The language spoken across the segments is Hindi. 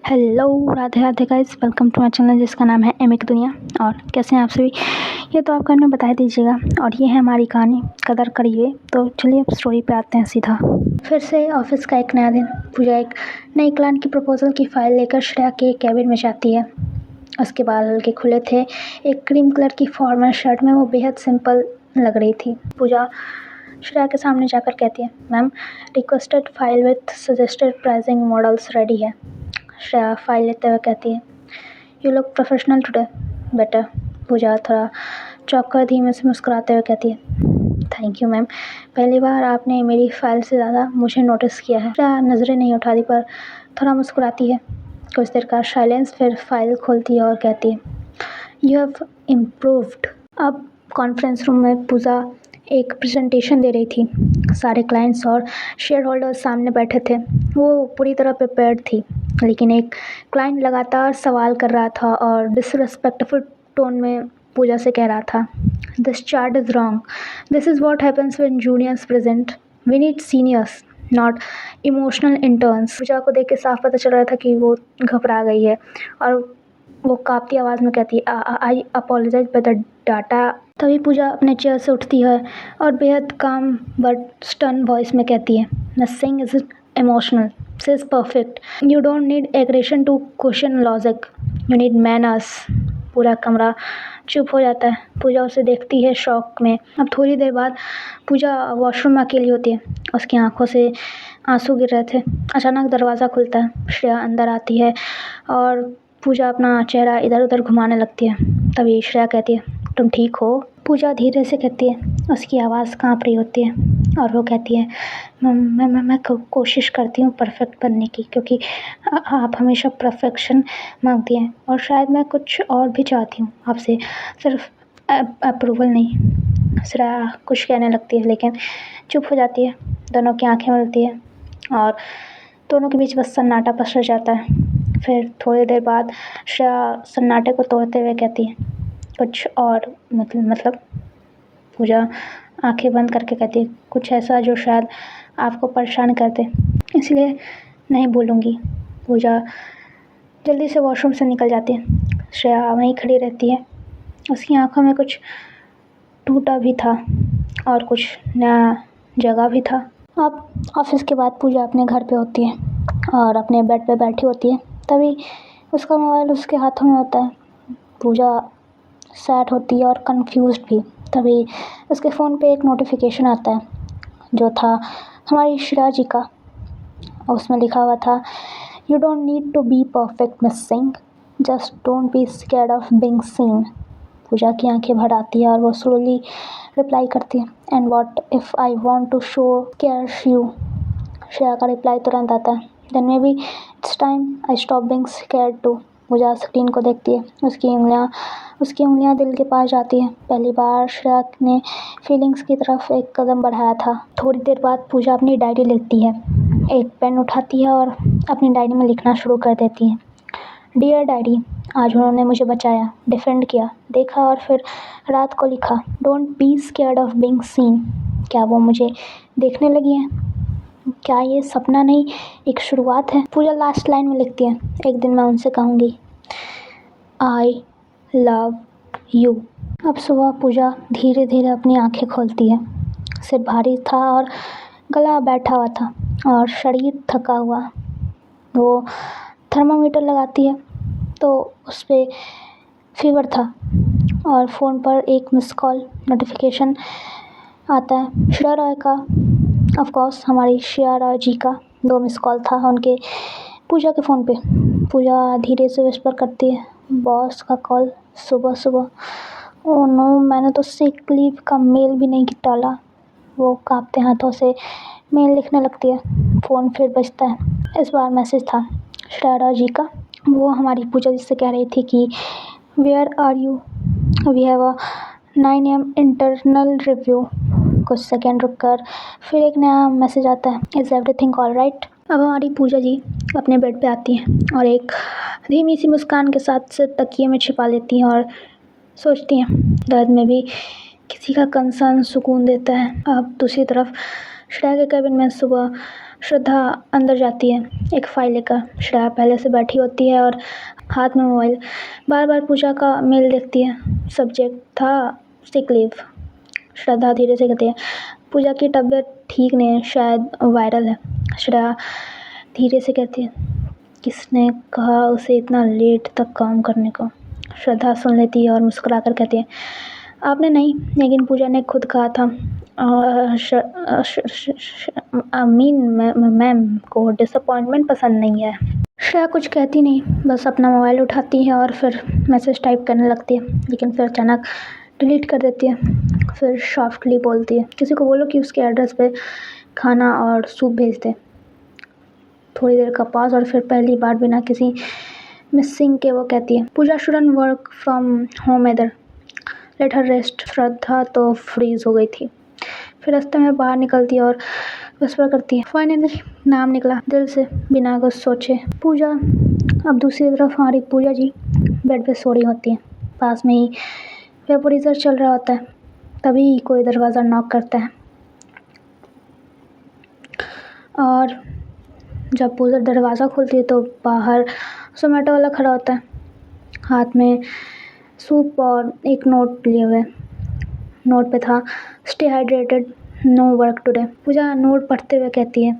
Hello, Radhe Radhe guys, welcome to my channel जिसका नाम है एम की दुनिया। और कैसे हैं आप सभी? ये तो आप कमेंट में बता दीजिएगा। और ये है हमारी कहानी कदर करिए। तो चलिए अब स्टोरी पे आते हैं सीधा। फिर से ऑफिस का एक नया दिन। पूजा एक नई क्लाइंट की प्रपोजल की फाइल लेकर श्रेया के कैबिन में जाती है। उसके बाल हल्के खुले थे। एक क्रीम कलर की फॉर्मल शर्ट में वो बेहद सिंपल लग रही थी। पूजा श्रेया के सामने जाकर कहती है, ma'am, requested file with suggested pricing models ready है। श्रेया फाइल लेते हुए कहती है, you look professional today, better. Pooja थोड़ा चौंक कर धीमे से मुस्कुराते हुए कहती है, थैंक यू मैम, पहली बार आपने मेरी फाइल से ज़्यादा मुझे नोटिस किया है। श्रेया नज़रें नहीं उठाती पर थोड़ा मुस्कुराती है। कुछ देर का साइलेंस, फिर फाइल खोलती है और कहती है, यू हैव इम्प्रूव्ड। अब कॉन्फ्रेंस रूम में पूजा एक प्रेजेंटेशन दे रही थी। सारे क्लाइंट्स और शेयर होल्डर्स सामने बैठे थे। वो पूरी तरह प्रिपेयर्ड थी, लेकिन एक क्लाइंट लगातार सवाल कर रहा था और डिसरिस्पेक्टफुल टोन में पूजा से कह रहा था, this chart is wrong, this is what happens when juniors present, we need seniors not emotional interns. Pooja को देख के साफ पता चल रहा था कि वो घबरा गई है और वो काँपती आवाज़ में कहती है, आई अपोलोजाइज बाय द डाटा। तभी पूजा अपने चेयर से उठती है और बेहद काम बट स्टर्न वॉइस में कहती है, nothing is emotional, this is perfect, you don't need aggression to question logic, you need manners. पूरा कमरा चुप हो जाता है। पूजा उसे देखती है शॉक में। अब थोड़ी देर बाद पूजा वॉशरूम में अकेली होती है। उसकी आंखों से आंसू गिर रहे थे। अचानक दरवाज़ा खुलता है। श्रेया अंदर आती है और पूजा अपना चेहरा इधर उधर घुमाने लगती है। तभी श्रेया कहती है, तुम ठीक हो? पूजा धीरे से कहती है, उसकी आवाज़ काँप रही होती है और वो कहती है, मैं कोशिश करती हूँ परफेक्ट बनने की, क्योंकि आप हमेशा परफेक्शन मांगती हैं और शायद मैं कुछ और भी चाहती हूँ आपसे, सिर्फ अप्रूवल नहीं। श्रेया कुछ कहने लगती है लेकिन चुप हो जाती है। दोनों की आंखें मिलती है और दोनों के बीच बस सन्नाटा पसर जाता है। फिर थोड़ी देर बाद श्रेया सन्नाटे को तोड़ते हुए कहती है, कुछ और मतलब। पूजा आंखें बंद करके कहती है, कुछ ऐसा जो शायद आपको परेशान कर दे, इसलिए नहीं बोलूँगी। पूजा जल्दी से वॉशरूम से निकल जाती है। श्रेया वहीं खड़ी रहती है। उसकी आंखों में कुछ टूटा भी था और कुछ नया जगह भी था। अब ऑफिस के बाद पूजा अपने घर पे होती है और अपने बेड पे बैठी होती है। तभी उसका मोबाइल उसके हाथों में होता है। पूजा सैड होती है और कंफ्यूज्ड भी। तभी उसके फ़ोन पे एक नोटिफिकेशन आता है जो था हमारी श्रेया जी का। उसमें लिखा हुआ था, you don't need to be perfect miss Singh, just don't be scared of being seen. Pooja की आंखें भर आती है और वो स्लोली रिप्लाई करती है, and what if I want to show cares you. Shreya का रिप्लाई तुरंत आता है, then maybe it's time I stop being scared to. Pooja screen को देखती है। उसकी उंगलियां दिल के पास जाती हैं। पहली बार श्रेया ने फीलिंग्स की तरफ एक कदम बढ़ाया था। थोड़ी देर बाद पूजा अपनी डायरी लिखती है। एक पेन उठाती है और अपनी डायरी में लिखना शुरू कर देती है, डियर डायरी, आज उन्होंने मुझे बचाया, डिफेंड किया, देखा और फिर रात को लिखा, don't be scared of being scene. क्या वो मुझे देखने लगी हैं? क्या ये सपना नहीं, एक शुरुआत है? पूजा लास्ट लाइन में लिखती है, एक दिन मैं उनसे कहूँगी, आई लव यू। अब सुबह पूजा धीरे धीरे अपनी आंखें खोलती है। सिर भारी था और गला बैठा हुआ था और शरीर थका हुआ। वो थर्मामीटर लगाती है तो उस पर फीवर था और फ़ोन पर एक मिस कॉल नोटिफिकेशन आता है, श्रेया रॉय का। ऑफ कोर्स हमारी श्रेया रॉय जी का 2 मिस कॉल था उनके पूजा के फ़ोन पे। पूजा धीरे से विस्पर करती है, बॉस का कॉल सुबह सुबह। ओह नो, मैंने तो सिक लीव का मेल भी नहीं डाला। वो कांपते हाथों से मेल लिखने लगती है। फ़ोन फिर बजता है। इस बार मैसेज था श्रेया रॉय जी का। वो हमारी पूजा जी से कह रही थी कि where are you, we have a 9 AM internal review. कुछ सेकेंड रुक कर फिर एक नया मैसेज आता है, इज़ एवरीथिंग ऑल राइट। अब हमारी पूजा जी अपने बेड पे आती हैं और एक धीमी सी मुस्कान के साथ सिर तकिए में छिपा लेती हैं और सोचती हैं, दर्द में भी किसी का कंसर्न सुकून देता है। अब दूसरी तरफ श्रेया के कैबिन में सुबह श्रद्धा अंदर जाती है एक फाइल लेकर। श्रेया पहले से बैठी होती है और हाथ में मोबाइल। बार बार पूजा का मेल देखती है। सब्जेक्ट था सिक लीव। श्रद्धा धीरे से कहती है, पूजा की तबीयत ठीक नहीं है, शायद वायरल है। श्रेया धीरे से कहती है, किसने कहा उसे इतना लेट तक काम करने को। श्रद्धा सुन लेती है और मुस्कुराकर कहती है, आपने नहीं, लेकिन पूजा ने खुद कहा था। अमीन मैम को डिसअपॉइंटमेंट पसंद नहीं है। श्रेया कुछ कहती नहीं, बस अपना मोबाइल उठाती है और फिर मैसेज टाइप करने लगती है, लेकिन फिर अचानक डिलीट कर देती है। फिर सॉफ्टली बोलती है, किसी को बोलो कि उसके एड्रेस पे खाना और सूप भेज दे। थोड़ी देर का पास और फिर पहली बार बिना किसी मिसिंग के वो कहती है, पूजा शुडंट वर्क फ्रॉम होम इधर, लेट हर रेस्ट। श्रद्धा तो फ्रीज हो गई थी। फिर रास्ते में बाहर निकलती है और विस्पर करती है, फाइनली नाम निकला दिल से बिना कुछ सोचे, पूजा। अब दूसरी तरफ हमारी पूजा जी बेड पे सो रही होती है। पास में ही वेपोराइजर चल रहा होता है। तभी कोई दरवाज़ा नॉक करता है और जब पूजा दरवाज़ा खोलती है तो बाहर जोमेटो वाला खड़ा होता है, हाथ में सूप और एक नोट लिए हुए। नोट पे था, stay hydrated, no work today. Pooja note पढ़ते हुए कहती है,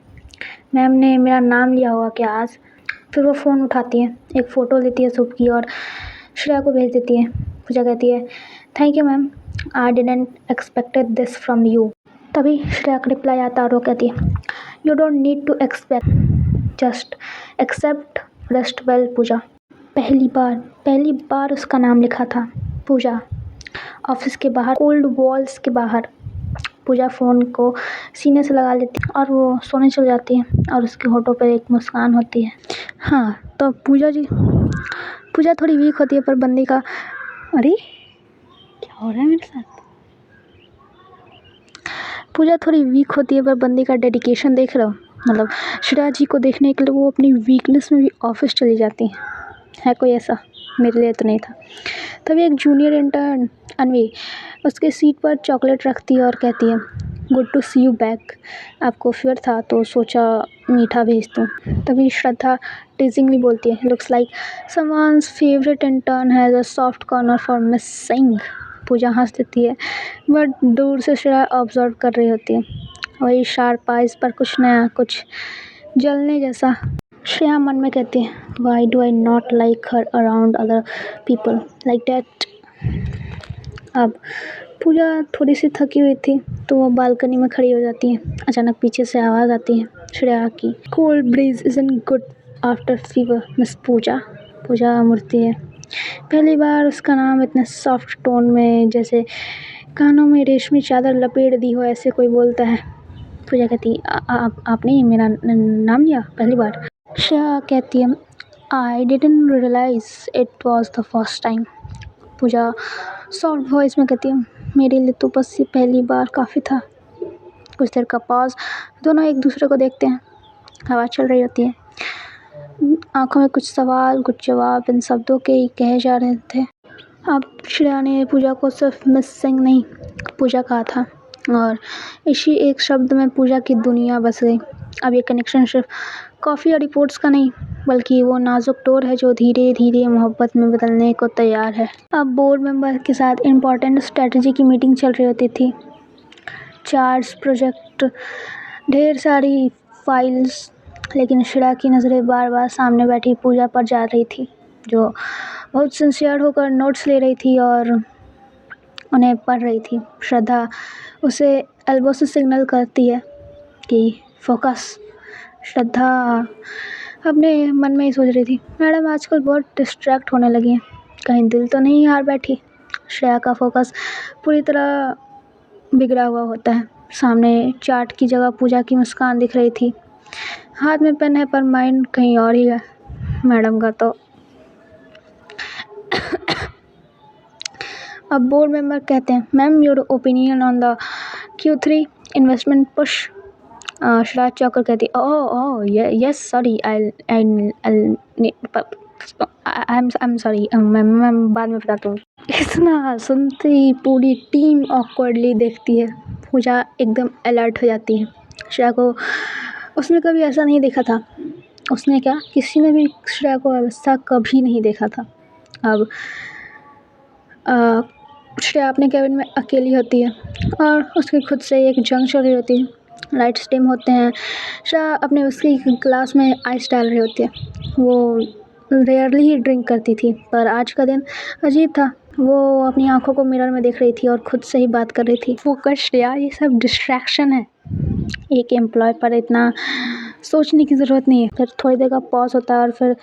मैम ने मेरा नाम लिया होगा क्या आज। फिर वो फ़ोन उठाती है, एक फ़ोटो लेती है सूप की और श्रेया को भेज देती है। पूजा कहती है, thank you ma'am, I didn't expected this from you. तभी श्रेया का रिप्लाई आता है और वो कहती है, you don't need to expect, just accept, rest well Pooja. पहली बार उसका नाम लिखा था, पूजा। ऑफिस के बाहर, कोल्ड वॉल्स के बाहर। पूजा फ़ोन को सीने से लगा लेती है और वो सोने चल जाती है और उसके होठों पर एक मुस्कान होती है। हाँ, तो पूजा थोड़ी वीक होती है पर बंदी का, अरे क्या हो रहा है मेरे साथ। पूजा थोड़ी वीक होती है पर बंदी का डेडिकेशन देख रहे हो। मतलब श्रेया जी को देखने के लिए वो अपनी वीकनेस में भी ऑफिस चली जाती है कोई ऐसा, मेरे लिए तो नहीं था। तभी एक जूनियर इंटर्न अनवी उसके सीट पर चॉकलेट रखती है और कहती है, good to see you back, आपको फीवर था तो सोचा मीठा भेज दूँ। तभी श्रद्धा टीजिंगली बोलती है, looks like someone's favourite intern has a soft corner for missing. Pooja हंस देती है बट दूर से श्रेया ऑब्जर्व कर रही होती है, वही शार्प आइज पर कुछ नया, कुछ जलने जैसा। श्रेया मन में कहती है, why do I not like her around other people like that. अब पूजा थोड़ी सी थकी हुई थी तो वो बालकनी में खड़ी हो जाती है। अचानक पीछे से आवाज़ आती है श्रेया की, cold breeze isn't good after fever miss Pooja. Pooja मुड़ती है, पहली बार उसका नाम इतने सॉफ्ट टोन में, जैसे कानों में रेशमी चादर लपेट दी हो ऐसे कोई बोलता है। पूजा कहती, आपने मेरा नाम लिया पहली बार। श्रेया कहती है, I didn't realise it was the first time. Pooja soft voice में कहती है, मेरे लिए तो बस ये पहली बार काफ़ी था। कुछ देर का पॉज, दोनों एक दूसरे को देखते हैं। हवा चल रही होती है, आंखों में कुछ सवाल कुछ जवाब इन शब्दों के ही कहे जा रहे थे। अब श्रेया ने पूजा को सिर्फ मिसिंग नहीं, पूजा कहा था और इसी एक शब्द में पूजा की दुनिया बस गई। अब ये कनेक्शन सिर्फ कॉफ़ी और रिपोर्ट्स का नहीं, बल्कि वो नाजुक डोर है जो धीरे धीरे मोहब्बत में बदलने को तैयार है। अब बोर्ड मेंबर के साथ इम्पॉर्टेंट स्ट्रेटजी की मीटिंग चल रही होती थी। चार्ट्स, प्रोजेक्ट, ढेर सारी फाइल्स, लेकिन श्रेया की नज़रें बार बार सामने बैठी पूजा पर जा रही थी, जो बहुत सिंसियर होकर नोट्स ले रही थी और उन्हें पढ़ रही थी। श्रद्धा उसे एल्बो से सिग्नल करती है कि फोकस। श्रद्धा अपने मन में ही सोच रही थी, मैडम आजकल बहुत डिस्ट्रैक्ट होने लगी हैं, कहीं दिल तो नहीं हार बैठी। श्रेया का फोकस पूरी तरह बिगड़ा हुआ होता है। सामने चार्ट की जगह पूजा की मुस्कान दिख रही थी, हाथ में पेन है पर माइंड कहीं और ही है। मैडम का तो अब बोर्ड मेंबर कहते हैं, ma'am your opinion on the Q3 investment push. Shreya Chaukar कहती, oh yes sorry, I am sorry मैं बाद में बताता हूँ। इतना सुनते ही पूरी टीम ऑकवर्डली देखती है। पूजा एकदम अलर्ट हो जाती है। श्रेया को उसने कभी ऐसा नहीं देखा था। उसने क्या, किसी ने भी श्रेया को ऐसा कभी नहीं देखा था। अब अ, श्रेया अपने केबिन में अकेली होती है और उसकी खुद से एक जंग चल रही होती है। लाइट्स डिम होते हैं। श्रेया अपने उसकी ग्लास में आइस डाल रही होती है। वो रेयरली ही ड्रिंक करती थी, पर आज का दिन अजीब था। वो अपनी आंखों को मिरर में देख रही थी और खुद से ही बात कर रही थी। फोकस श्रेया, ये सब डिस्ट्रैक्शन है। एक एम्प्लॉय पर इतना सोचने की ज़रूरत नहीं है। फिर थोड़ी देर का पॉज होता है और फिर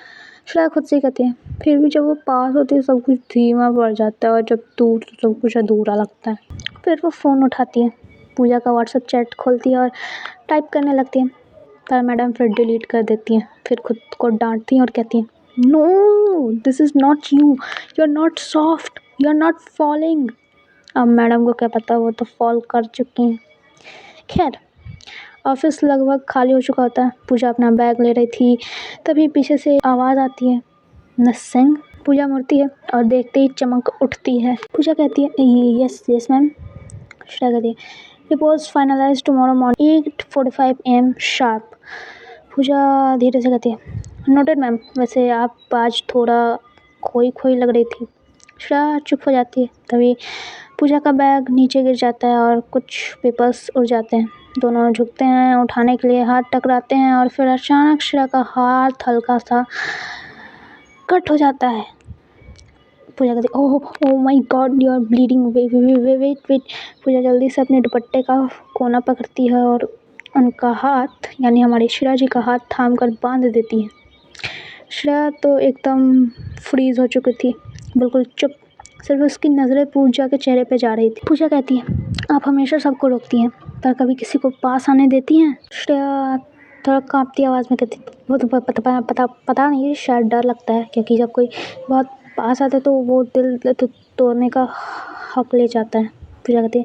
श्रेया खुद से ही कहती है, फिर भी जब वो पास होती है सब कुछ धीमा पड़ जाता है और जब दूर तो सब कुछ अधूरा लगता है। फिर वो फ़ोन उठाती है, पूजा का व्हाट्सएप चैट खोलती है और टाइप करने लगती है। पर मैडम फिर डिलीट कर देती हैं। फिर खुद को डांटती हैं और कहती हैं, no this is not you, you are not soft, you are not falling. अब मैडम को क्या पता, वो तो फॉल कर चुकी हैं। खैर, ऑफिस लगभग खाली हो चुका होता है। पूजा अपना बैग ले रही थी, तभी पीछे से आवाज़ आती है, नथिंग। पूजा मुड़ती है और देखते ही चमक उठती है। पूजा कहती है, यस यस मैम। श्रेया कहती है, reports finalise tomorrow morning 8:45 AM sharp. Pooja धीरे से कहती है, नोटेड मैम। वैसे आप आज थोड़ा खोई खोई लग रही थी। श्रेया चुप हो जाती है। तभी पूजा का बैग नीचे गिर जाता है और कुछ पेपर्स उड़ जाते हैं। दोनों झुकते हैं उठाने के लिए, हाथ टकराते हैं और फिर अचानक श्रेया का हाथ हल्का सा कट हो जाता है। पूजा कहती है, oh oh my God, you are bleeding, wait wait wait wait. Pooja जल्दी से अपने दुपट्टे का कोना पकड़ती है और उनका हाथ, यानी हमारी श्रेया जी का हाथ थाम कर बांध देती है। श्रेया तो एकदम फ्रीज हो चुकी थी, बिल्कुल चुप। सिर्फ उसकी नज़रें पूजा के चेहरे पे जा रही थी। पूजा कहती है, आप हमेशा सबको रोकती हैं, पर कभी किसी को पास आने देती हैं? श्रेया थोड़ा काँपती आवाज़ में कहती, वो तो पता नहीं, शायद डर लगता है, क्योंकि जब कोई बहुत पास आता है तो वो दिल तो तोड़ने का हक ले जाता है। पूजा कहती है,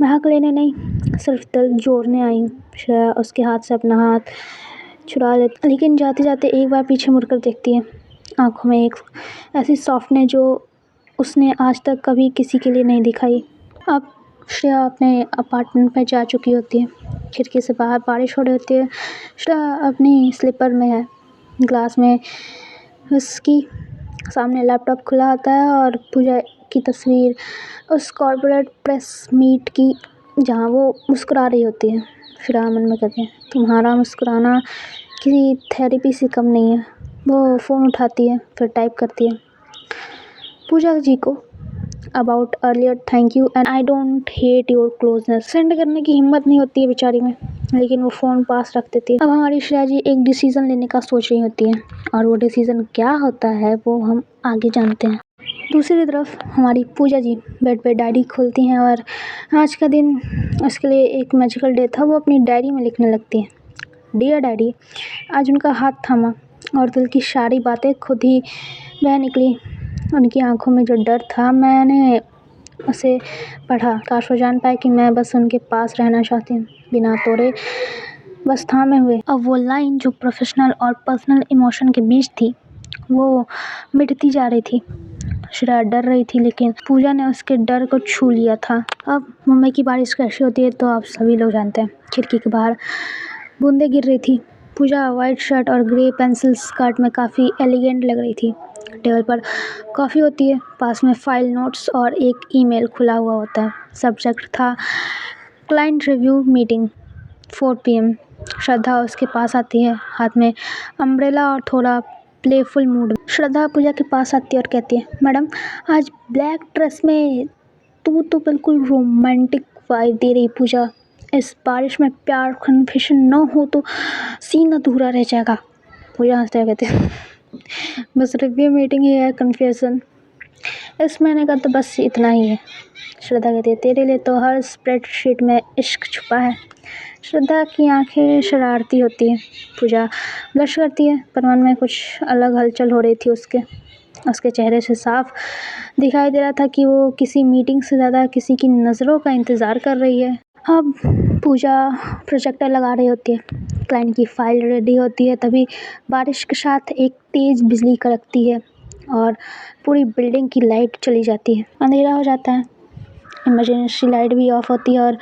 मैं हक लेने नहीं, सिर्फ दिल जोड़ने आई हूँ। श्रेया उसके हाथ से अपना हाथ छुड़ा लेती, लेकिन जाते जाते एक बार पीछे मुड़कर देखती है। आंखों में एक ऐसी सॉफ्टनेस जो उसने आज तक कभी किसी के लिए नहीं दिखाई। अब श्रेया अपने अपार्टमेंट में जा चुकी होती है। खिड़की से बाहर बारिश हो रही होती है। श्रेया अपनी स्लीपर में है, ग्लास में उसकी सामने लैपटॉप खुला होता है और पूजा की तस्वीर उस कॉर्पोरेट प्रेस मीट की, जहाँ वो मुस्कुरा रही होती है। श्रेया मन में कहती है, तुम्हारा मुस्कुराना किसी थेरेपी से कम नहीं है। वो फ़ोन उठाती है, फिर टाइप करती है, पूजा जी को, about earlier thank you and I don't hate your closeness. Send करने की हिम्मत नहीं होती है बेचारी में, लेकिन वो फ़ोन पास रख देती है। अब हमारी श्रेया जी एक डिसीज़न लेने का सोच रही होती है, और वो डिसीज़न क्या होता है वो हम आगे जानते हैं। दूसरी तरफ हमारी पूजा जी बेड पे डायरी खोलती हैं और आज का दिन उसके लिए एक मैजिकल डे था। वो अपनी डायरी में लिखने लगती है, डियर डायरी। आज उनका हाथ थामा और दिल की सारी बातें खुद ही बह निकली। उनकी आंखों में जो डर था, मैंने उसे पढ़ा। काश वो जान पाए कि मैं बस उनके पास रहना चाहती हूँ, बिना तोड़े, बस थामे हुए। अब वो लाइन जो प्रोफेशनल और पर्सनल इमोशन के बीच थी, वो मिटती जा रही थी। श्रेया डर रही थी, लेकिन पूजा ने उसके डर को छू लिया था। अब मुंबई की बारिश कैसी होती है तो आप सभी लोग जानते हैं। खिड़की के बाहर बूंदें गिर रही थी। पूजा वाइट शर्ट और ग्रे पेंसिल स्कर्ट में काफ़ी एलिगेंट लग रही थी। टेबल पर कॉफ़ी होती है, पास में फाइल, नोट्स और एक ईमेल खुला हुआ होता है। सब्जेक्ट था क्लाइंट रिव्यू मीटिंग 4 PM। श्रद्धा उसके पास आती है, हाथ में अम्ब्रेला और थोड़ा प्लेफुल मूड। श्रद्धा पूजा के पास आती है और कहती है, मैडम आज ब्लैक ड्रेस में तू तो बिल्कुल रोमांटिक वाइब दे रही। पूजा, इस बारिश में प्यार कन्फेशन न हो तो सीन अधूरा रह जाएगा। पूजा हंसते हुए कहती है, बस रिव्यू मीटिंग ही है, कन्फेशन इस महीने का तो बस इतना ही है। श्रद्धा कहती है, तेरे लिए तो हर स्प्रेडशीट में इश्क छुपा है। श्रद्धा की आंखें शरारती होती हैं। पूजा ब्लश करती है, पर मन में कुछ अलग हलचल हो रही थी। उसके चेहरे से साफ दिखाई दे रहा था कि वो किसी मीटिंग से ज़्यादा किसी की नज़रों का इंतज़ार कर रही है। अब पूजा प्रोजेक्टर लगा रही होती है, क्लाइंट की फाइल रेडी होती है, तभी बारिश के साथ एक तेज़ बिजली कड़कती है और पूरी बिल्डिंग की लाइट चली जाती है। अंधेरा हो जाता है, इमरजेंसी लाइट भी ऑफ होती है और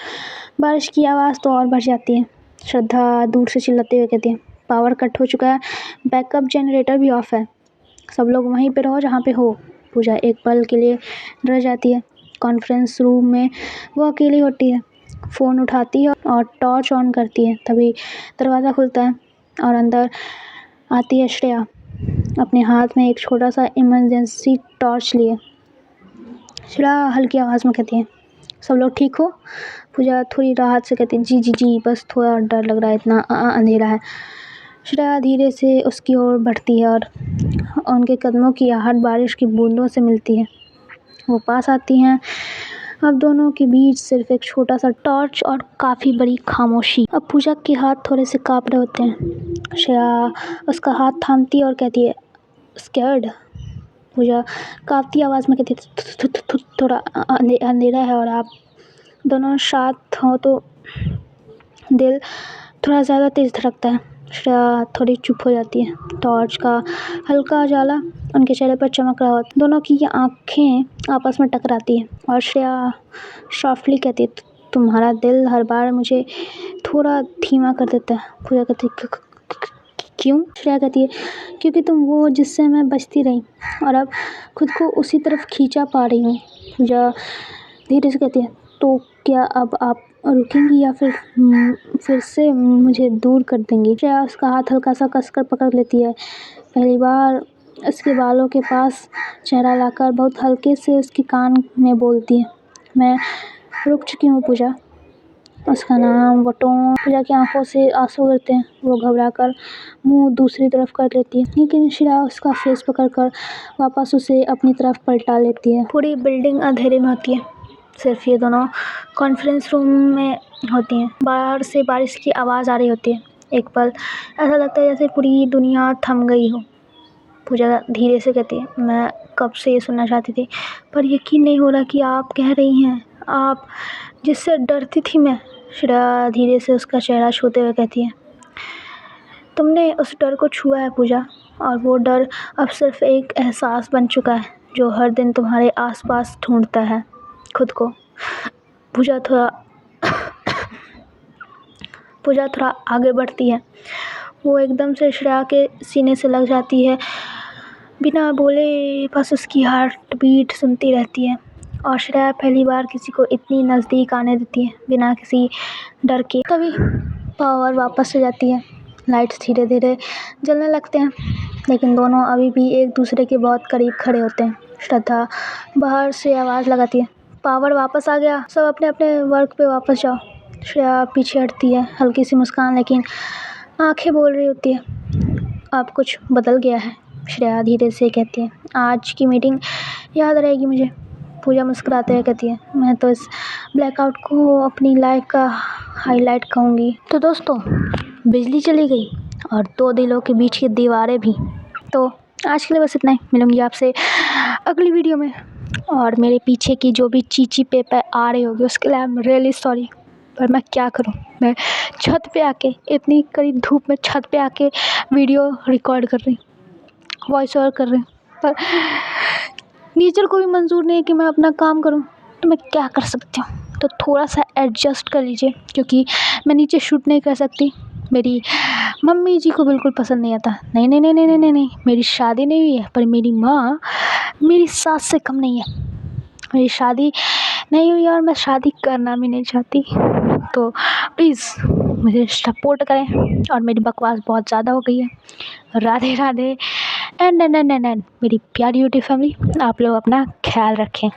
बारिश की आवाज़ तो और बढ़ जाती है। श्रद्धा दूर से चिल्लाते हुए कहती है, पावर कट हो चुका है, बैकअप जनरेटर भी ऑफ है, सब लोग वहीं पे रहो जहाँ पे हो। पूजा एक पल के लिए डर जाती है। कॉन्फ्रेंस रूम में वो अकेली होती है। फ़ोन उठाती है और टॉर्च ऑन करती है। तभी दरवाज़ा खुलता है और अंदर आती है श्रेया, अपने हाथ में एक छोटा सा इमरजेंसी टॉर्च लिए। श्रेया हल्की आवाज़ में कहती है, सब लोग ठीक हो? पूजा थोड़ी राहत से कहती है, जी जी जी, बस थोड़ा डर लग रहा है, इतना अंधेरा है। श्रेया धीरे से उसकी ओर बढ़ती है और उनके कदमों की आहट बारिश की बूंदों से मिलती है। वो पास आती हैं। अब दोनों के बीच सिर्फ एक छोटा सा टॉर्च और काफ़ी बड़ी खामोशी। अब पूजा के हाथ थोड़े से काँप रहे होते हैं। श्रेया उसका हाथ थामती है और कहती है, स्कैर्ड? पूजा काँपती आवाज़ में कहती है, थोड़ा अंधेरा है और आप दोनों साथ हो तो दिल थोड़ा ज़्यादा तेज़ धड़कता है। श्रेया थोड़ी चुप हो जाती है। टॉर्च का हल्का उजाला उनके चेहरे पर चमक रहा होता है। दोनों की आंखें आपस में टकराती हैं और श्रेया सॉफ्टली कहती है, तुम्हारा दिल हर बार मुझे थोड़ा धीमा कर देता है। पूजा कहती है, क्यों? श्रेया कहती है, क्योंकि तुम वो जिससे मैं बचती रही और अब खुद को उसी तरफ खींचा पा रही हूँ। पूजा धीरे से कहती है, तो क्या अब आप रुकेंगी या फिर से मुझे दूर कर देंगी? श्रेया उसका हाथ हल्का सा कसकर पकड़ लेती है। पहली बार उसके बालों के पास चेहरा लाकर बहुत हल्के से उसके कान में बोलती है, मैं रुक चुकी हूँ पूजा। उसका नाम, वो टोन। पूजा की आंखों से आंसू गिरते हैं। वो घबरा कर मुँह दूसरी तरफ कर लेती है, लेकिन श्रेया उसका फेस पकड़कर वापस उसे अपनी तरफ पलटा लेती है। पूरी बिल्डिंग अंधेरे में होती है, सिर्फ ये दोनों कॉन्फ्रेंस रूम में होती हैं। बाहर से बारिश की आवाज़ आ रही होती है। एक पल ऐसा लगता है जैसे पूरी दुनिया थम गई हो। पूजा धीरे से कहती है, मैं कब से ये सुनना चाहती थी, पर यकीन नहीं हो रहा कि आप कह रही हैं, आप जिससे डरती थी मैं। श्रेया धीरे से उसका चेहरा छूते हुए कहती है, तुमने उस डर को छुआ है पूजा, और वो डर अब सिर्फ एक एहसास बन चुका है जो हर दिन तुम्हारे आसपास ढूंढता है खुद को। पूजा थोड़ा आगे बढ़ती है। वो एकदम से श्रेया के सीने से लग जाती है। बिना बोले बस उसकी हार्ट बीट सुनती रहती है। और श्रेया पहली बार किसी को इतनी नज़दीक आने देती है बिना किसी डर के। तभी पावर वापस आ जाती है। लाइट्स धीरे धीरे जलने लगते हैं, लेकिन दोनों अभी भी एक दूसरे के बहुत करीब खड़े होते हैं। श्रद्धा बाहर से आवाज़ लगाती है, पावर वापस आ गया, सब अपने अपने वर्क पे वापस जाओ। श्रेया पीछे हटती है, हल्की सी मुस्कान, लेकिन आंखें बोल रही होती है, अब कुछ बदल गया है। श्रेया धीरे से कहती है, आज की मीटिंग याद रहेगी मुझे। पूजा मुस्कुराते हुए कहती है, मैं तो इस ब्लैकआउट को अपनी लाइफ का हाईलाइट कहूँगी। तो दोस्तों, बिजली चली गई और दो दिलों के बीच की दीवारें भी। तो आज के लिए बस इतना ही। मिलूंगी आपसे अगली वीडियो में। और मेरे पीछे की जो भी चीची पेपर आ रही होगी उसके लिए आई एम रियली सॉरी, पर मैं क्या करूं, मैं छत पे आके, इतनी कड़ी धूप में छत पे आके वीडियो रिकॉर्ड कर रही, वॉइस ओवर कर रही, पर नेचर को भी मंजूर नहीं है कि मैं अपना काम करूं, तो मैं क्या कर सकती हूँ। तो थोड़ा सा एडजस्ट कर लीजिए, क्योंकि मैं नीचे शूट नहीं कर सकती। मेरी मम्मी जी को बिल्कुल पसंद नहीं आता। नहीं नहीं नहीं नहीं नहीं नहीं नहीं, मेरी शादी नहीं हुई है, पर मेरी माँ मेरी सास से कम नहीं है। मेरी शादी नहीं हुई और मैं शादी करना भी नहीं चाहती। तो प्लीज़ मुझे सपोर्ट करें। और मेरी बकवास बहुत ज़्यादा हो गई है। राधे राधे। एंड मेरी प्यारी यूट्यूब फैमिली, आप लोग अपना ख्याल रखें।